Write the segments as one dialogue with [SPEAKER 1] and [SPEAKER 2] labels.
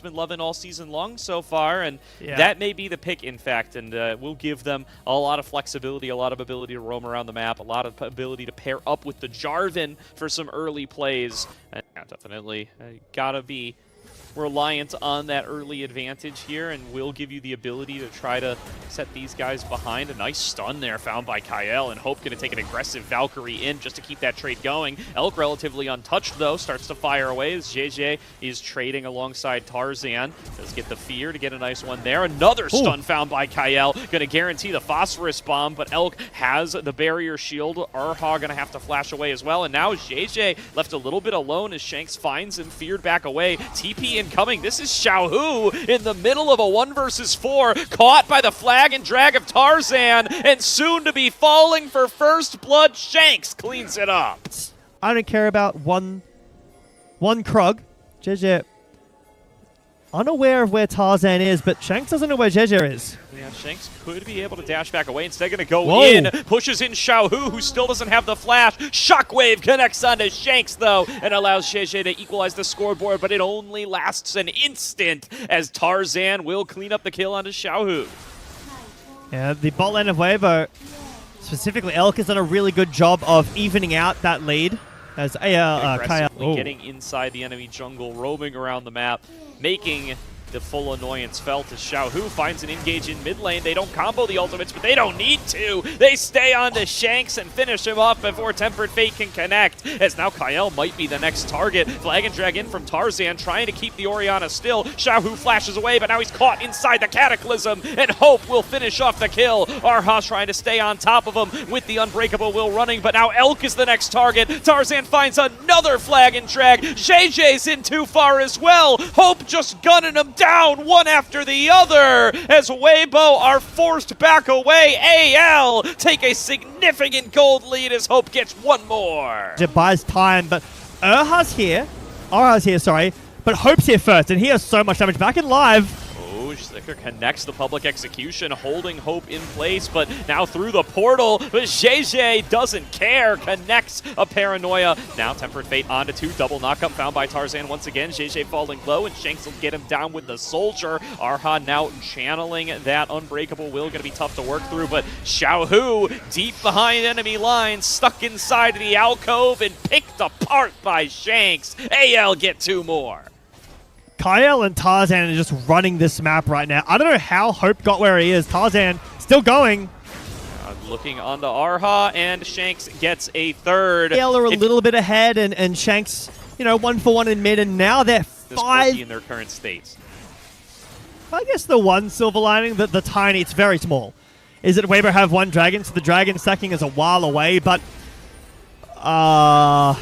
[SPEAKER 1] been loving all season long so far, and that may be the pick, in fact, and we'll give them a lot of flexibility, a lot of ability to roam around the map, a lot of ability to pair up with the Jarvan for some early plays. And definitely gotta be reliant on that early advantage here, and will give you the ability to try to set these guys behind. A nice stun there found by Kyle, and Hope going to take an aggressive Valkyrie in just to keep that trade going. Elk relatively untouched, though, starts to fire away as JJ is trading alongside Tarzan. Does get the fear to get a nice one there. Another stun found by Kyle, going to guarantee the phosphorus bomb, but Elk has the barrier shield. Arha going to have to flash away as well, and now JJ left a little bit alone as Shanks finds him, feared back away. TP incoming. This is Xiaohu in the middle of a 1 versus 4, caught by the flag and drag of Tarzan, and soon to be falling for first blood. Shanks cleans it up.
[SPEAKER 2] I don't care about one Krug. JJ unaware of where Tarzan is, but Shanks doesn't know where JJ is.
[SPEAKER 1] Yeah, Shanks could be able to dash back away. Instead, going to go in, pushes in Xiaohu, who still doesn't have the flash. Shockwave connects onto Shanks, though, and allows JJ to equalize the scoreboard, but it only lasts an instant as Tarzan will clean up the kill onto Xiaohu.
[SPEAKER 2] Yeah, the bot lane of Weibo, specifically Elk, has done a really good job of evening out that lead. As
[SPEAKER 1] aggressively getting inside the enemy jungle, roaming around the map, making the full annoyance felt as Xiaohu finds an engage in mid lane. They don't combo the ultimates, but they don't need to. They stay on to Shanks and finish him off before Tempered Fate can connect, as now Kyle might be the next target. Flag and drag in from Tarzan, trying to keep the Orianna still. Xiaohu flashes away, but now he's caught inside the Cataclysm, and Hope will finish off the kill. Arha trying to stay on top of him with the Unbreakable Will running, but now Elk is the next target. Tarzan finds another flag and drag. JJ's in too far as well. Hope just gunning him down one after the other as Weibo are forced back away. AL take a significant gold lead as Hope gets one more.
[SPEAKER 2] It buys time, but Arha's here, but Hope's here first, and he has so much damage back in live.
[SPEAKER 1] Slicker connects the public execution, holding Hope in place, but now through the portal, but JJ doesn't care, connects a Paranoia. Now Tempered Fate onto 2, double knockup found by Tarzan once again. JJ falling low, and Shanks will get him down with the Soldier. Arha now channeling that Unbreakable Will, gonna be tough to work through, but Xiaohu deep behind enemy lines, stuck inside the alcove and picked apart by Shanks. AL get 2 more.
[SPEAKER 2] Kyle and Tarzan are just running this map right now. I don't know how Hope got where he is. Tarzan still going.
[SPEAKER 1] Looking onto Arha, and Shanks gets a third.
[SPEAKER 2] Kyle are a little bit ahead, and Shanks, 1 for 1 in mid, and now they're 5
[SPEAKER 1] in their current states.
[SPEAKER 2] I guess the one silver lining, the tiny, it's very small, is that Weibo have 1 dragon, so the dragon stacking is a while away, but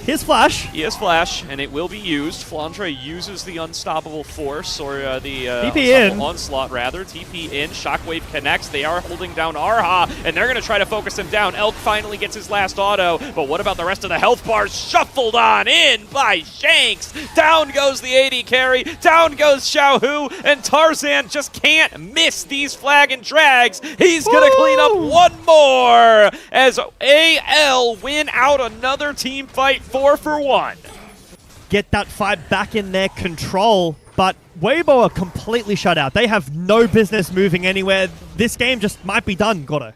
[SPEAKER 2] here's Flash.
[SPEAKER 1] He has Flash, and it will be used. Flandre uses the Unstoppable Force, or the
[SPEAKER 2] TP
[SPEAKER 1] Onslaught, rather. TP in, Shockwave connects. They are holding down Arha, and they're going to try to focus him down. Elk finally gets his last auto, but what about the rest of the health bars? Shuffled on in by Shanks. Down goes the AD carry, down goes Xiaohu, and Tarzan just can't miss these flag and drags. He's going to clean up 1 more as AL win out another team fight 4 for 1.
[SPEAKER 2] Get that fight back in their control, but Weibo are completely shut out. They have no business moving anywhere. This game just might be done, Gordo.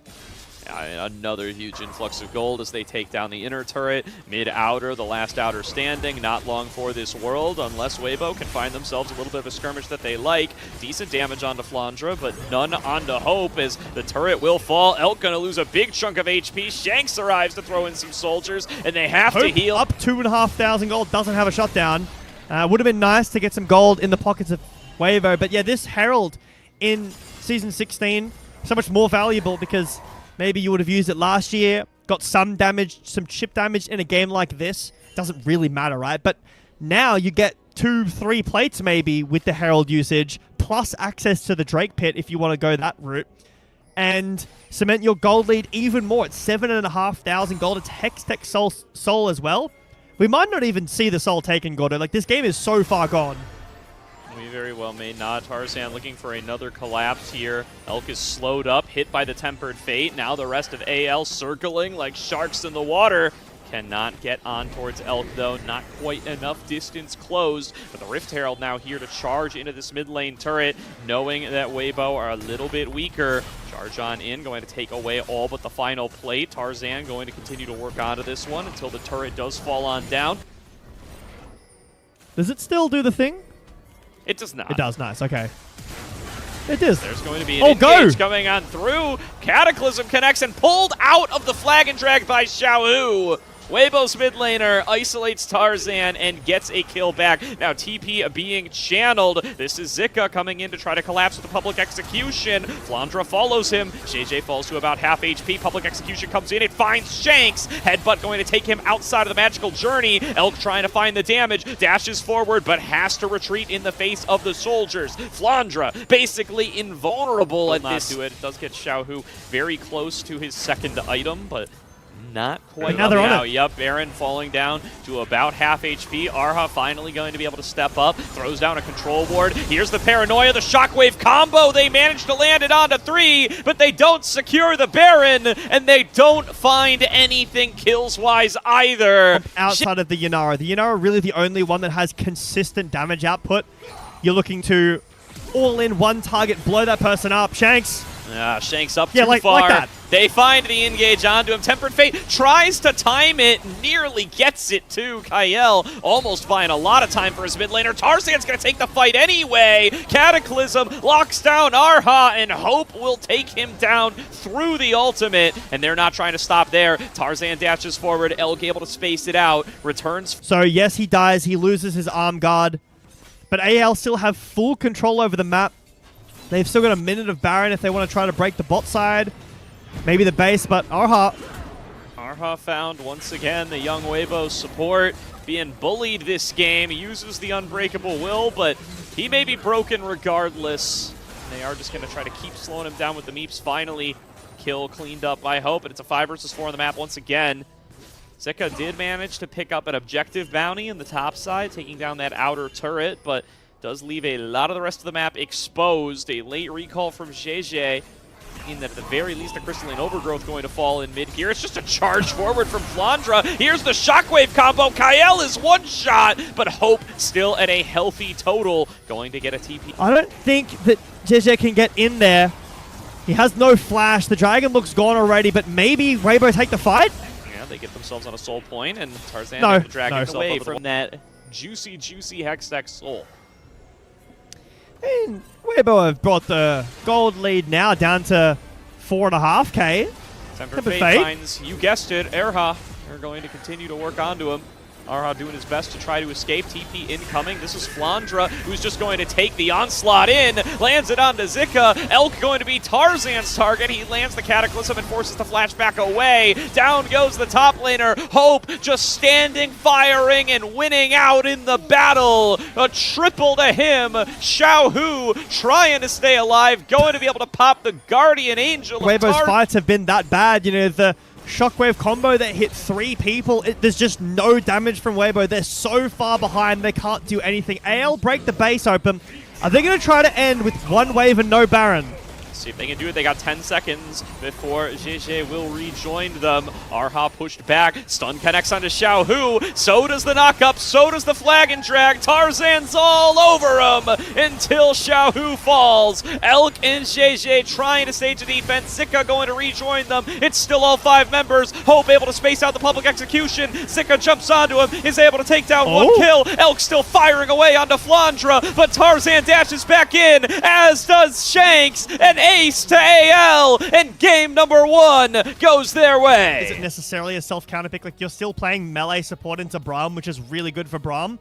[SPEAKER 1] Another huge influx of gold as they take down the inner turret. Mid-outer, the last outer standing. Not long for this world, unless Weibo can find themselves a little bit of a skirmish that they like. Decent damage onto Flandre, but none onto Hope as the turret will fall. Elk gonna lose a big chunk of HP. Shanks arrives to throw in some soldiers, and they have to heal.
[SPEAKER 2] Up 2,500 gold, doesn't have a shutdown. Would have been nice to get some gold in the pockets of Weibo, but yeah, this Herald in Season 16, so much more valuable because maybe you would have used it last year, got some damage, some chip damage in a game like this. Doesn't really matter, right? But now you get 2-3 plates maybe with the Herald usage, plus access to the Drake Pit if you want to go that route, and cement your gold lead even more. It's 7,500 gold. It's Hextech Soul as well. We might not even see the Soul taken, Gordo. Like, this game is so far gone.
[SPEAKER 1] We very well may not. Tarzan looking for another collapse here. Elk is slowed up, hit by the Tempered Fate. Now the rest of AL circling like sharks in the water. Cannot get on towards Elk, though. Not quite enough distance closed. But the Rift Herald now here to charge into this mid lane turret, knowing that Weibo are a little bit weaker. Charge on in, going to take away all but the final plate. Tarzan going to continue to work onto this one until the turret does fall on down.
[SPEAKER 2] Does it still do the thing?
[SPEAKER 1] It does not.
[SPEAKER 2] It does, nice, okay. It is.
[SPEAKER 1] There's going to be an engage coming on through. Cataclysm connects and pulled out of the flag and drag by Xiaohu. Weibo's mid laner isolates Tarzan and gets a kill back. Now TP being channeled. This is Zika coming in to try to collapse with the public execution. Flandra follows him. JJ falls to about half HP. Public execution comes in. It finds Shanks. Headbutt going to take him outside of the magical journey. Elk trying to find the damage. Dashes forward but has to retreat in the face of the soldiers. Flandra basically invulnerable at this. It does get Xiaohu very close to his second item, but not quite now. Yep, Baron falling down to about half HP. Arha finally going to be able to step up. Throws down a control ward. Here's the paranoia, the shockwave combo. They manage to land it onto 3, but they don't secure the Baron, and they don't find anything kills-wise either.
[SPEAKER 2] Outside of the Yanara. The Yanara really the only one that has consistent damage output. You're looking to all in one target, blow that person up. Shanks.
[SPEAKER 1] Shanks up too far.
[SPEAKER 2] Like that.
[SPEAKER 1] They find the engage onto him. Tempered Fate tries to time it, nearly gets it too. Kyle almost buying a lot of time for his mid laner. Tarzan's going to take the fight anyway. Cataclysm locks down Arha, and Hope will take him down through the ultimate, and they're not trying to stop there. Tarzan dashes forward. Elk able to space it out. Returns.
[SPEAKER 2] So yes, he dies. He loses his arm guard, but AL still have full control over the map. They've still got a minute of Baron if they want to try to break the bot side. Maybe the base, but Arha
[SPEAKER 1] found once again the young Weibo support being bullied this game. He uses the unbreakable will, but he may be broken regardless. And they are just going to try to keep slowing him down with the Meeps. Finally, kill cleaned up by Hope, and it's a 5 versus 4 on the map once again. Zika did manage to pick up an objective bounty in the top side, taking down that outer turret, but does leave a lot of the rest of the map exposed. A late recall from JJ, in that at the very least a crystalline overgrowth going to fall in mid here. It's just a charge forward from Flandra. Here's the shockwave combo. Kyle is one shot, but Hope still at a healthy total, going to get a TP.
[SPEAKER 2] I don't think that JJ can get in there. He has no flash. The dragon looks gone already, but maybe Weibo take the fight?
[SPEAKER 1] Yeah, they get themselves on a soul point, and Tarzan able to drag him away from that juicy Hextech soul.
[SPEAKER 2] And Weibo have brought the gold lead now down to 4.5k.
[SPEAKER 1] Tempered Fate finds, you guessed it, Arha. They're going to continue to work onto him. Arha doing his best to try to escape. TP incoming. This is Flandra, who's just going to take the onslaught in. Lands it onto Zika. Elk going to be Tarzan's target. He lands the Cataclysm and forces the flashback away. Down goes the top laner. Hope just standing, firing, and winning out in the battle. A triple to him. Xiaohu trying to stay alive. Going to be able to pop the Guardian Angel.
[SPEAKER 2] Weibo's fights have been that bad. You know, the shockwave combo that hit 3 people, there's just no damage from Weibo. They're so far behind, they can't do anything. AL break the base open. Are they going to try to end with 1 wave and no Baron?
[SPEAKER 1] See if they can do it. They got 10 seconds before JJ will rejoin them. Arha pushed back. Stun connects onto Xiaohu. So does the knockup. So does the flag and drag. Tarzan's all over him until Xiaohu falls. Elk and JJ trying to stage a defense. Zika going to rejoin them. It's still all 5 members. Hope able to space out the public execution. Zika jumps onto him. Is able to take down 1 kill. Elk still firing away onto Flandra. But Tarzan dashes back in, as does Shanks. And ace to AL, and game number 1 goes their way.
[SPEAKER 2] Is it necessarily a self-counter pick? Like, you're still playing melee support into Braum, which is really good for Braum.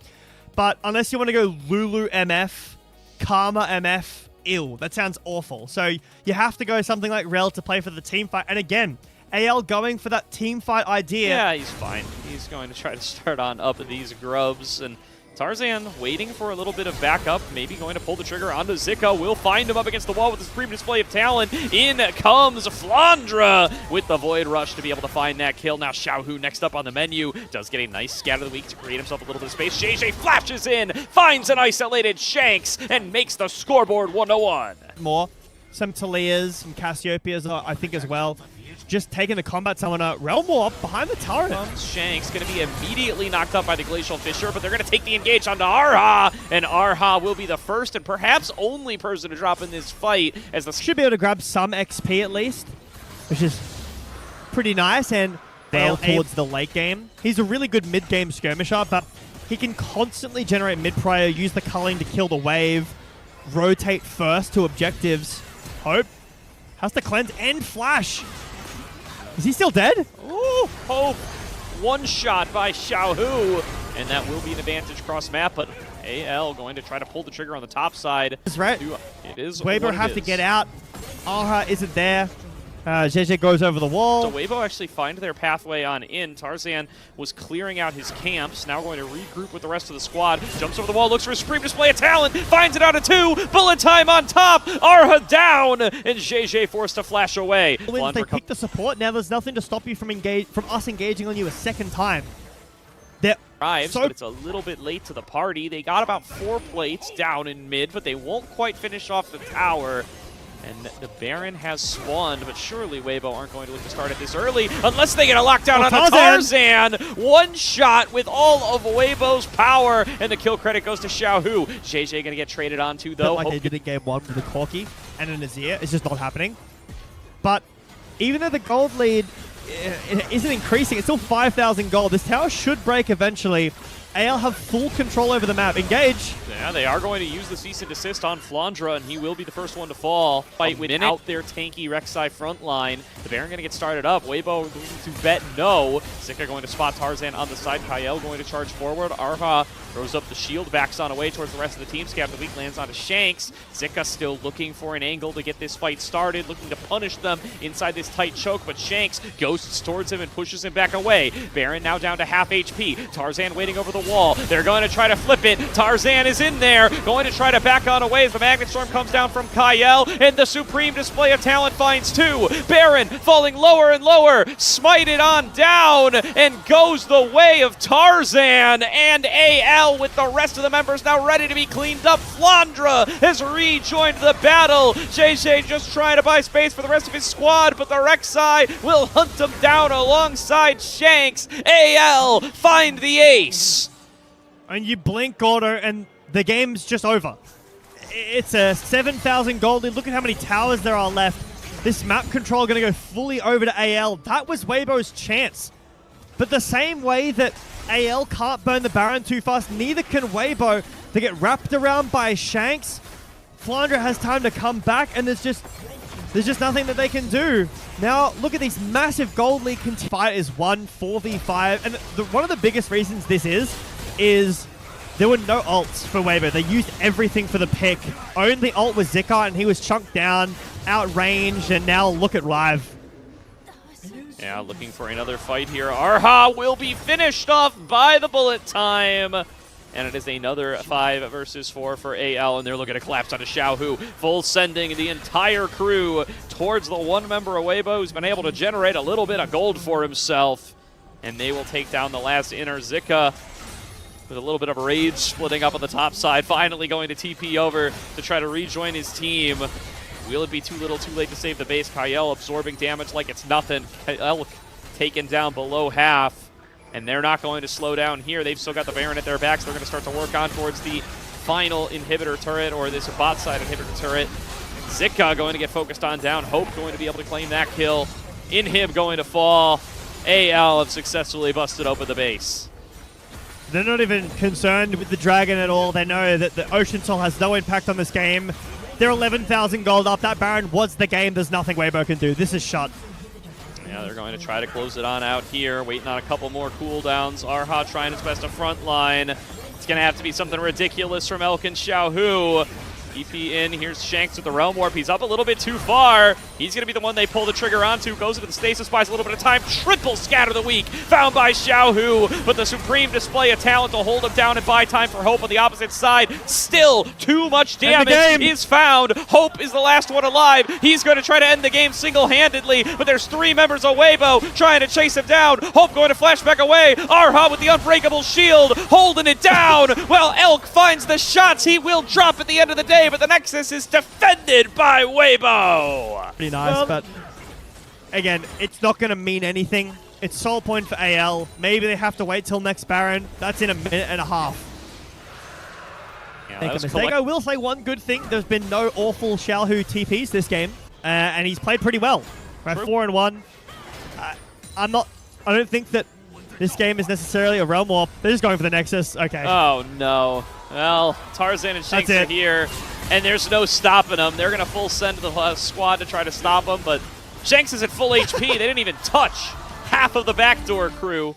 [SPEAKER 2] But unless you want to go Lulu MF, Karma MF, ew, that sounds awful. So you have to go something like Rel to play for the team fight. And again, AL going for that team fight idea.
[SPEAKER 1] Yeah, he's fine. He's going to try to start on up these grubs, and Tarzan waiting for a little bit of backup, maybe going to pull the trigger onto Zika. Will find him up against the wall with his premium display of talent. In comes Flandra with the Void Rush to be able to find that kill. Now Xiaohu next up on the menu. Does get a nice scatter of the week to create himself a little bit of space. JJ flashes in, finds an isolated Shanks, and makes the scoreboard 1-1.
[SPEAKER 2] More. Some Talias, some Cassiopeias, I think, as well. just taking the combat summoner. Realm Warp behind the turret.
[SPEAKER 1] Shanks going to be immediately knocked up by the Glacial Fissure, but they're going to take the engage onto Arha, and Arha will be the first and perhaps only person to drop in this fight. As the
[SPEAKER 2] should be able to grab some XP at least, which is pretty nice, and well towards the late game. He's a really good mid-game skirmisher, but he can constantly generate mid-prior, use the culling to kill the wave, rotate first to objectives. Hope has to cleanse and flash. Is he still dead?
[SPEAKER 1] Ooh, Hope. One shot by Xiaohu, and that will be an advantage cross map, but AL going to try to pull the trigger on the top side.
[SPEAKER 2] That's right.
[SPEAKER 1] It is
[SPEAKER 2] Weibo have to get out. Arha isn't there. JJ goes over the wall.
[SPEAKER 1] So Weibo actually find their pathway on in. Tarzan was clearing out his camps, now going to regroup with the rest of the squad. Jumps over the wall, looks for a supreme display of talent, finds it out of 2. Bullet time on top. Arha down, and JJ forced to flash away.
[SPEAKER 2] They pick the support. Now there's nothing to stop you from us engaging on you a second time.
[SPEAKER 1] Arrives, but it's a little bit late to the party. They got about 4 plates down in mid, but they won't quite finish off the tower. And the Baron has spawned, but surely Weibo aren't going to look to start it this early unless they get a lockdown on Tarzan. One shot with all of Weibo's power, and the kill credit goes to Xiaohu. JJ going to get traded onto, though.
[SPEAKER 2] Like they did in game 1 with a Corki and an Azir. It's just not happening. But even though the gold lead isn't increasing, it's still 5,000 gold. This tower should break eventually. AL have full control over the map. Engage.
[SPEAKER 1] Yeah, they are going to use the cease and desist on Flandra, and he will be the first one to fall. Fight without their tanky Rek'Sai front line. The Baron going to get started up. Weibo going to bet no. Zika going to spot Tarzan on the side. Kyle going to charge forward. Arha throws up the shield, backs on away towards the rest of the team. Scab the weak lands onto Shanks. Zika still looking for an angle to get this fight started, looking to punish them inside this tight choke, but Shanks ghosts towards him and pushes him back away. Baron now down to half HP. Tarzan waiting over the wall. They're going to try to flip it. Tarzan is in there, going to try to back on away as the Magnet Storm comes down from Kyle, and the supreme display of talent finds 2. Baron falling lower and lower, smited on down, and goes the way of Tarzan, and AL with the rest of the members now ready to be cleaned up. Flandra has rejoined the battle. JJ just trying to buy space for the rest of his squad, but the Rek'Sai will hunt him down alongside Shanks. AL find the ace.
[SPEAKER 2] And you blink, Gordo, and the game's just over. It's a 7,000 gold lead. Look at how many towers there are left. This map control going to go fully over to AL. That was Weibo's chance. But the same way that AL can't burn the Baron too fast, neither can Weibo. They get wrapped around by Shanks. Flandra has time to come back, and there's just nothing that they can do. Now, look at these massive gold lead. Fight is 4v5. And one of the biggest reasons this is there were no ults for Weibo. They used everything for the pick. Only ult was Zika, and he was chunked down, outranged, and now look at Rive.
[SPEAKER 1] Yeah, looking for another fight here. Arha will be finished off by the bullet time. And it is another 5 versus 4 for AL, and they're looking to collapse onto Xiaohu. Full sending the entire crew towards the one member of Weibo who's been able to generate a little bit of gold for himself. And they will take down the last inner Zika with a little bit of rage splitting up on the top side, finally going to TP over to try to rejoin his team. Will it be too little too late to save the base? Kyle absorbing damage like it's nothing. Kyle taken down below half. And they're not going to slow down here. They've still got the Baron at their backs. They're going to start to work on towards the final inhibitor turret, or this bot side inhibitor turret. Zika going to get focused on down. Hope going to be able to claim that kill. In him going to fall. AL have successfully busted open the base.
[SPEAKER 2] They're not even concerned with the Dragon at all. They know that the Ocean Soul has no impact on this game. They're 11,000 gold up. That Baron was the game. There's nothing Weibo can do. This is shut.
[SPEAKER 1] Yeah, they're going to try to close it on out here, waiting on a couple more cooldowns. Arha trying his best to front line. It's going to have to be something ridiculous from Elk and Xiaohu. EP in, here's Shanks with the Realm Warp. He's up a little bit too far. He's going to be the one they pull the trigger onto. Goes into the stasis, buys a little bit of time. Triple scatter the weak, found by Xiaohu. But the supreme display of talent to hold him down and buy time for Hope on the opposite side. Still, too much damage is found. Hope is the last one alive. He's going to try to end the game single-handedly, but there's 3 members of Weibo trying to chase him down. Hope going to flash back away. Arha with the unbreakable shield, holding it down. Well, Elk finds the shots. He will drop at the end of the day, but the Nexus is defended by Weibo.
[SPEAKER 2] Pretty nice, but again, it's not going to mean anything. It's sole point for AL. Maybe they have to wait till next Baron. That's in a minute and a half.
[SPEAKER 1] Yeah,
[SPEAKER 2] Make a mistake. I will say one good thing. There's been no awful Xiaohu TPs this game. And he's played pretty well. Right, 4-1. I don't think that this game is necessarily a Realm Warp. They're just going for the Nexus. Okay.
[SPEAKER 1] Oh, no. Well, Tarzan and Shanks are here, and there's no stopping them. They're going to full send the squad to try to stop them, but Shanks is at full HP. They didn't even touch half of the backdoor crew.